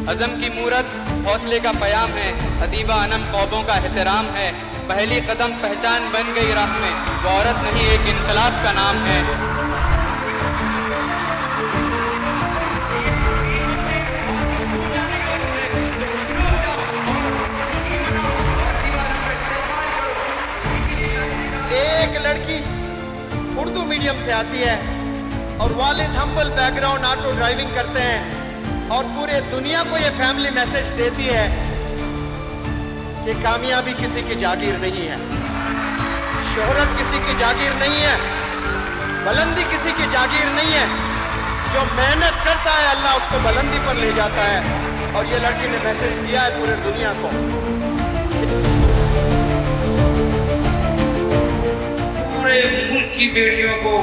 अज़म की मूरत हौसले का पयाम है, अदीबा अनम ख्वाबों का एहतराम है। पहली कदम पहचान बन गई राह में, वो औरत नहीं एक इनकलाब का नाम है। एक लड़की उर्दू मीडियम से आती है और वालिद हम्बल बैकग्राउंड ऑटो ड्राइविंग करते हैं और पूरे दुनिया को ये फैमिली मैसेज देती है कि कामयाबी किसी की जागीर नहीं है, शोहरत किसी की जागीर नहीं है, बुलंदी किसी की जागीर नहीं है। जो मेहनत करता है अल्लाह उसको बुलंदी पर ले जाता है। और ये लड़की ने मैसेज दिया है पूरे दुनिया को। पूरे मुल्क की बेटियों को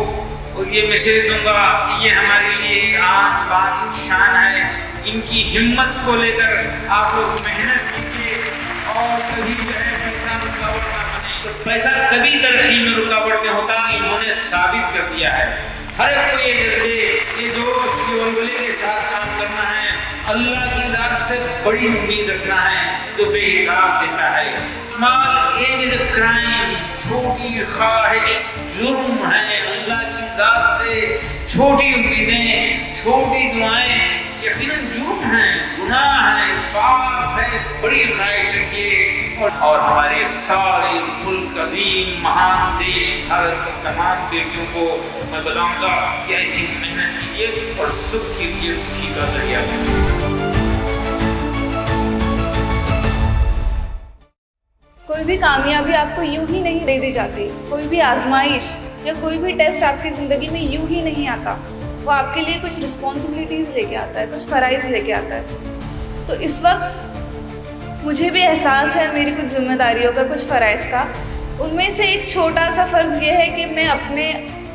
ये मैसेज दूंगा कि ये हमारे लिए आन बान शान है। इनकी हिम्मत को लेकर आप लोग मेहनत कीजिए और कभी जो है पैसा रुकावट ना बने। तो पैसा कभी तरक्की में रुकावट नहीं होता, इन्होंने साबित कर दिया है। हर एक को ये जज्बे, ये जोश, ये वल्वले के साथ काम करना है। अल्लाह की ज़ात से बड़ी उम्मीद रखना है जो बेहिसाब देता है। Small aim is a crime, छोटी ख्वाहिश जुर्म है। अल्लाह की ज़ात से छोटी उम्मीदें, छोटी दुआएं यकीनन जुर्म है, गुनाह है, पाप है। बड़ी ख्वाहिश रखिए और हमारे सारे मुल्क अजीम महान देश भारत की तमाम बेटियों को मैं बताऊंगा कि ऐसी मेहनत कीजिए और सुख के लिए खुशी का जरिया बनिए। कोई भी कामयाबी आपको यूं ही नहीं दे दी जाती। कोई भी आजमाइश या कोई भी टेस्ट आपकी ज़िंदगी में यूं ही नहीं आता। वो आपके लिए कुछ रिस्पॉन्सिबिलिटीज़ लेके आता है, कुछ फ़राइज़ लेके आता है। तो इस वक्त मुझे भी एहसास है मेरी कुछ जिम्मेदारियों का, कुछ फ़राइज़ का। उनमें से एक छोटा सा फ़र्ज़ ये है कि मैं अपने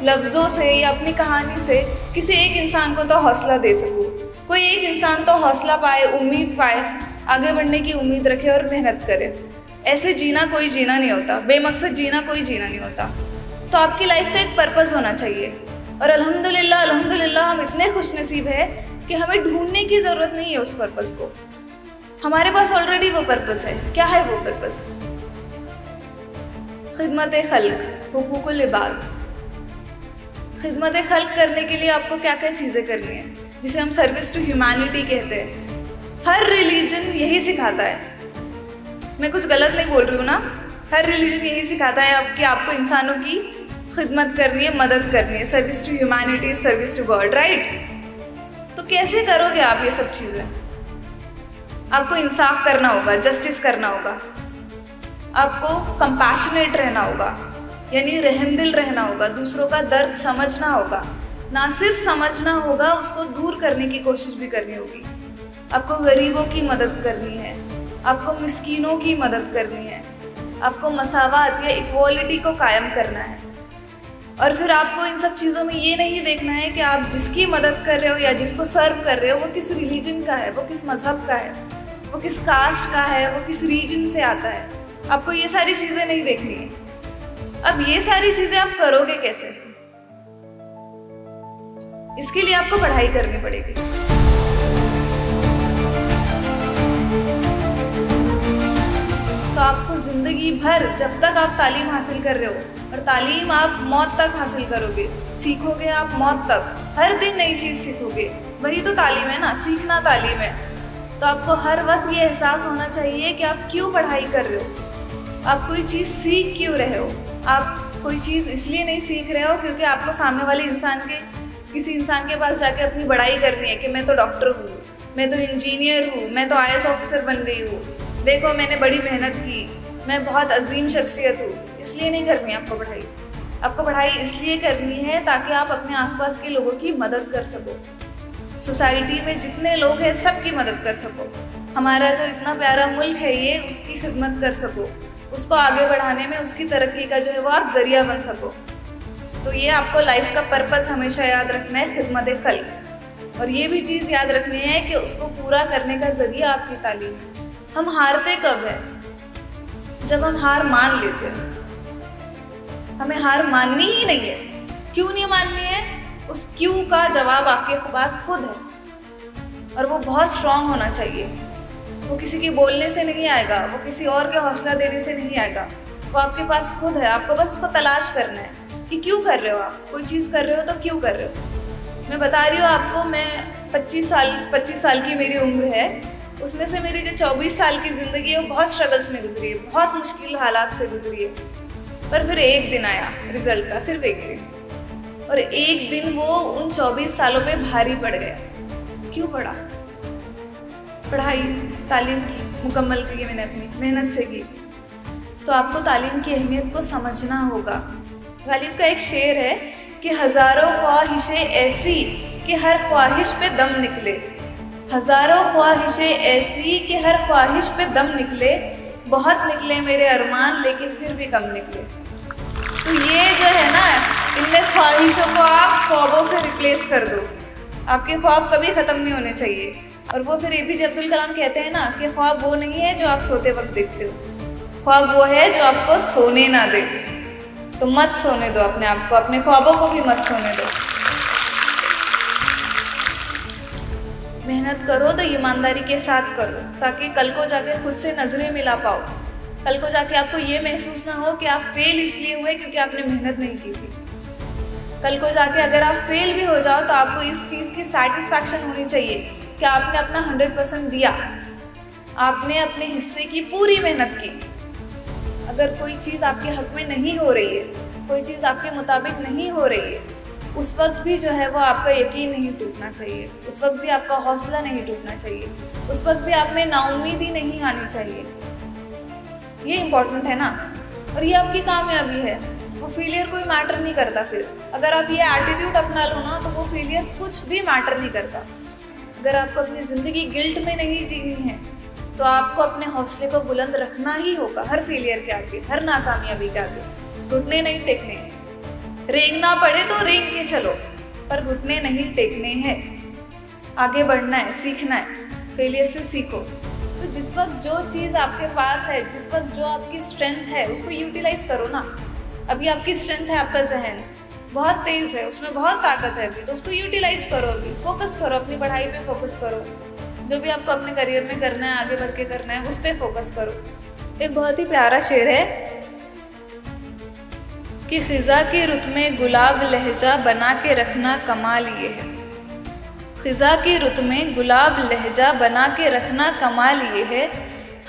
लफ्ज़ों से या अपनी कहानी से किसी एक इंसान को तो हौसला दे सकूँ। कोई एक इंसान तो हौसला पाए, उम्मीद पाए, आगे बढ़ने की उम्मीद रखे और मेहनत करे। ऐसे जीना कोई जीना नहीं होता, बेमकसद जीना कोई जीना नहीं होता। तो आपकी लाइफ का एक पर्पस होना चाहिए। और अल्हम्दुलिल्लाह अल्हम्दुलिल्लाह हम इतने खुश नसीब है कि हमें ढूंढने की ज़रूरत नहीं है उस पर्पस को। हमारे पास ऑलरेडी वो पर्पस है। क्या है वो पर्पस? खिदमत खल्क, हुकूकुल इबाद। खिदमत खल्क करने के लिए आपको क्या क्या चीज़ें करनी है, जिसे हम सर्विस टू ह्यूमैनिटी कहते हैं। हर रिलीजन यही सिखाता है। मैं कुछ गलत नहीं बोल रही हूँ ना? हर रिलीजन यही सिखाता है कि आपको इंसानों की खिदमत करनी है, मदद करनी है। Service to humanity, service to God, right? तो कैसे करोगे आप ये सब चीज़ें? आपको इंसाफ करना होगा, जस्टिस करना होगा, आपको कंपैशनेट रहना होगा, यानी रहमदिल रहना होगा, दूसरों का दर्द समझना होगा। ना सिर्फ समझना होगा, उसको दूर करने की कोशिश भी करनी होगी। आपको गरीबों की मदद करनी है, आपको मिस्कीनों की मदद करनी है, आपको मसावात या इक्वालिटी को कायम करना है। और फिर आपको इन सब चीज़ों में ये नहीं देखना है कि आप जिसकी मदद कर रहे हो या जिसको सर्व कर रहे हो वो किस रिलीजन का है, वो किस मज़हब का है, वो किस कास्ट का है, वो किस रीजन से आता है। आपको ये सारी चीज़ें नहीं देखनी है। अब ये सारी चीज़ें आप करोगे कैसे? इसके लिए आपको पढ़ाई करनी पड़ेगी। तो आपको ज़िंदगी भर जब तक आप तालीम हासिल कर रहे हो, और तालीम आप मौत तक हासिल करोगे, सीखोगे आप मौत तक, हर दिन नई चीज़ सीखोगे, वही तो तालीम है ना, सीखना तालीम है। तो आपको हर वक्त ये एहसास होना चाहिए कि आप क्यों पढ़ाई कर रहे हो, आप कोई चीज़ सीख क्यों रहे हो। आप कोई चीज़ इसलिए नहीं सीख रहे हो क्योंकि आपको सामने वाले किसी इंसान के पास जाके अपनी बड़ाई करनी है कि मैं तो डॉक्टर हूँ, मैं तो इंजीनियर हूँ, मैं तो IAS ऑफिसर बन गई हूँ, देखो मैंने बड़ी मेहनत की, मैं बहुत अजीम शख्सियत हूँ। इसलिए नहीं करनी आपको पढ़ाई। आपको पढ़ाई इसलिए करनी है ताकि आप अपने आसपास के लोगों की मदद कर सको, सोसाइटी में जितने लोग हैं सबकी मदद कर सको। हमारा जो इतना प्यारा मुल्क है ये, उसकी खिदमत कर सको, उसको आगे बढ़ाने में उसकी तरक्की का जो है वो आप ज़रिया बन सको। तो ये आपको लाइफ का पर्पस हमेशा याद रखना है, खिदमत खल्क। और ये भी चीज़ याद रखनी है कि उसको पूरा करने का ज़रिया आपकी तालीम है। हम हारते कब है? जब हम हार मान लेते हैं। हमें हार माननी ही नहीं है। क्यों नहीं माननी है? उस क्यों का जवाब आपके पास खुद है। और वो बहुत स्ट्रांग होना चाहिए। वो किसी के बोलने से नहीं आएगा, वो किसी और के हौसला देने से नहीं आएगा, वो आपके पास खुद है। आपको बस उसको तलाश करना है कि क्यों कर रहे हो, आप कोई चीज़ कर रहे हो तो क्यों कर रहे हो। मैं बता रही हूँ आपको, मैं 25 साल की मेरी उम्र है, उसमें से मेरी जो 24 साल की ज़िंदगी है वो बहुत स्ट्रगल्स में गुजरी है, बहुत मुश्किल हालात से गुजरी है। पर फिर एक दिन आया रिजल्ट का, सिर्फ एक दिन, और एक दिन वो उन 24 सालों पे भारी पड़ गया। क्यों पड़ा? पढ़ाई, तालीम की मुकम्मल की मैंने, अपनी मेहनत से की। तो आपको तालीम की अहमियत को समझना होगा। गालिब का एक शेर है कि हज़ारों ख्वाहिशें ऐसी कि हर ख्वाहिश पे दम निकले, हज़ारों ख्वाहिशें ऐसी कि हर ख्वाहिश पे दम निकले, बहुत निकले मेरे अरमान लेकिन फिर भी कम निकले। तो ये जो है ना, इनमें ख्वाहिशों को आप ख्वाबों से रिप्लेस कर दो। आपके ख्वाब कभी ख़त्म नहीं होने चाहिए। और वो फिर APJ अब्दुल कलाम कहते हैं ना कि ख्वाब वो नहीं है जो आप सोते वक्त देखते हो, ख्वाब वो है जो आपको सोने ना दे। तो मत सोने दो अपने आप को, अपने ख्वाबों को भी मत सोने दो। मेहनत करो तो ईमानदारी के साथ करो, ताकि कल को जाके खुद से नजरें मिला पाओ। कल को जाके आपको ये महसूस ना हो कि आप फेल इसलिए हुए क्योंकि आपने मेहनत नहीं की थी। कल को जाके अगर आप फेल भी हो जाओ तो आपको इस चीज़ की सेटिस्फैक्शन होनी चाहिए कि आपने अपना 100% दिया, आपने अपने हिस्से की पूरी मेहनत की। अगर कोई चीज़ आपके हक में नहीं हो रही है, कोई चीज़ आपके मुताबिक नहीं हो रही है, उस वक्त भी जो है वो आपका यकीन नहीं टूटना चाहिए, उस वक्त भी आपका हौसला नहीं टूटना चाहिए, उस वक्त भी आप में नाउम्मीदी नहीं आनी चाहिए। ये इम्पोर्टेंट है ना, और ये आपकी कामयाबी है। वो फेलियर कोई मैटर नहीं करता। फिर अगर आप ये एटीट्यूड अपना लो ना, तो वो फेलियर कुछ भी मैटर नहीं करता। अगर आपको अपनी ज़िंदगी गिल्ट में नहीं जीनी है तो आपको अपने हौसले को बुलंद रखना ही होगा, हर फेलियर के आगे, हर नाकामयाबी के आगे। घुटने नहीं टेकने, रेंगना पड़े तो रेंग के चलो, पर घुटने नहीं टेकने हैं। आगे बढ़ना है, सीखना है, फेलियर से सीखो। तो जिस वक्त जो चीज़ आपके पास है, जिस वक्त जो आपकी स्ट्रेंथ है, उसको यूटिलाइज करो ना। अभी आपकी स्ट्रेंथ है, आपका जहन बहुत तेज़ है, उसमें बहुत ताकत है अभी, तो उसको यूटिलाइज करो। अभी फोकस करो, अपनी पढ़ाई पे फोकस करो, जो भी आपको अपने करियर में करना है, आगे बढ़ के करना है, उस पर फोकस करो। एक बहुत ही प्यारा शेर है कि खिज़ा की रुत में गुलाब लहजा बना के रखना कमाल ये है। खिज़ा की रुत में गुलाब लहजा बना के रखना कमाल ये है,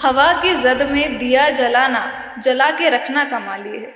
हवा की जद में दिया जलाना जला के रखना कमाल ये है।